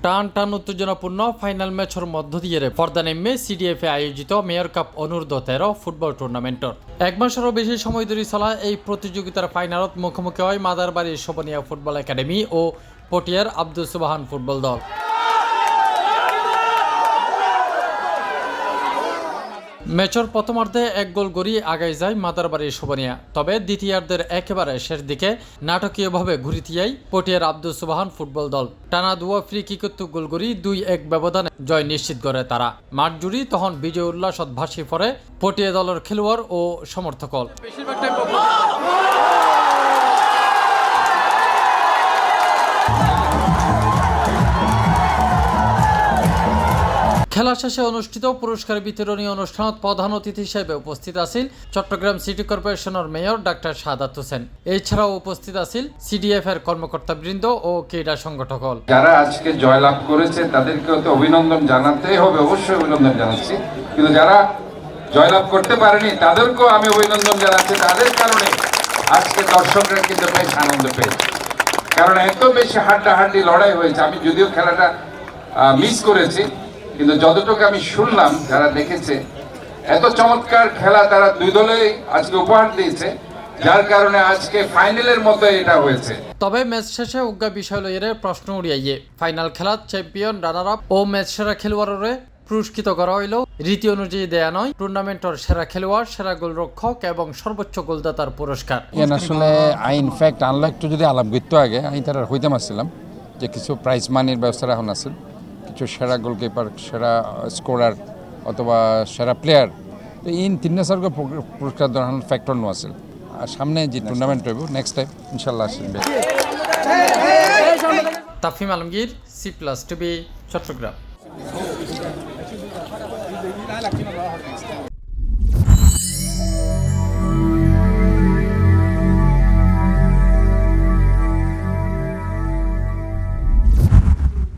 টান টান উত্তেজনাপূর্ণ ফাইনাল ম্যাচের মধ্য দিয়ে পর্দা নেমে সিডিএফ এ আয়োজিত মেয়র কাপ অনূর্ধ্ব-13 ফুটবল টুর্নামেন্টর 1 মাসেরও বেশি সময় ধরে চলা এই প্রতিযোগিতার ফাইনালত মুখোমুখি হয় মাদারবাড়ির শোভনিয়া ফুটবল একাডেমি ও পটিয়ার আব্দুল সুবহান ফুটবল দল। ম্যাচের প্রথমার্ধে 1 গোল গড়িয়ে আগায় যায় মাদারবাড়ির শোভনিয়া, তবে দ্বিতীয়ার্ধের একেবারে শেষ দিকে নাটকীয়ভাবে ঘুরিতিয়াই পটিয়ার আব্দুল সুবহান ফুটবল দল টানা দুয়া ফ্রি কিকত্ব গোল গড়ি 2-1 ব্যবধানে জয় নিশ্চিত করে তারা। মাঠ জুড়ি তখন বিজয় উল্লাসত ভাসি পড়ে পটিয়া দলের খেলোয়াড় ও সমর্থক। খেলা শেষে অনুষ্ঠিত পুরস্কার বিতরণী অনুষ্ঠানত প্রধান অতিথি হিসেবে উপস্থিত আছেন চট্টগ্রাম সিটি কর্পোরেশনের মেয়র ডাক্তার সাদাত হোসেন। এছাড়াও উপস্থিত আছেন সিডিএফ এর কর্মকর্তাবৃন্দ ও ক্রীড়া সংগঠক। যারা আজকে জয়লাভ করেছে তাদেরকে তো অভিনন্দন জানাতেই হবে, অবশ্যই অভিনন্দন জানাচ্ছি, কিন্তু যারা জয়লাভ করতে পারেনি তাদেরকেও আমি অভিনন্দন জানাচ্ছি। তাদের কারণে আজকে দর্শকরা কিন্তু বেশ আনন্দ পেয়েছে, কারণ এত বেশি হাড্ডাহাড্ডি লড়াই হয়েছে। আমি যদিও খেলাটা মিস করেছি, কিন্তু যতটুকু আমি শুনলাম যারা দেখেছে এত চমৎকার খেলা তারা দুই দলেই আজকে উপহার দিয়েছে, যার কারণে আজকে ফাইনালের মতো এটা হয়েছে। তবে ম্যাচ শেষে উগ্গা বিষয় লইয়ে প্রশ্ন উড়িয়ে ফাইনাল খেলার চ্যাম্পিয়ন রানার আপ ও ম্যাচ সেরা খেলোয়াড়রে পুরস্কৃত করা হইল রীতি অনুযায়ী দেয়া নয় টুর্নামেন্টের সেরা খেলোয়াড়, সেরা গোলরক্ষক এবং সর্বোচ্চ গোলদাতার পুরস্কার। আসলে আই ইনফ্যাক্ট আনলাইক টু যদি আলাপ করতে আগে আমি তারা হইতে পারছিলাম যে কিছু প্রাইজ মানির ব্যবস্থা এখন আছে, কিছু সেরা গোলকিপার, সেরা স্কোরার অথবা সেরা প্লেয়ার, তো ইন 3 পুরস্কার দেওয়ার ফ্যাক্টর নো আছে। আর সামনে যে টুর্নামেন্ট হইব নেক্সট টাইম ইনশাল্লাহ আসবে। Tafim Alamgir, C+ TV, Chittagong.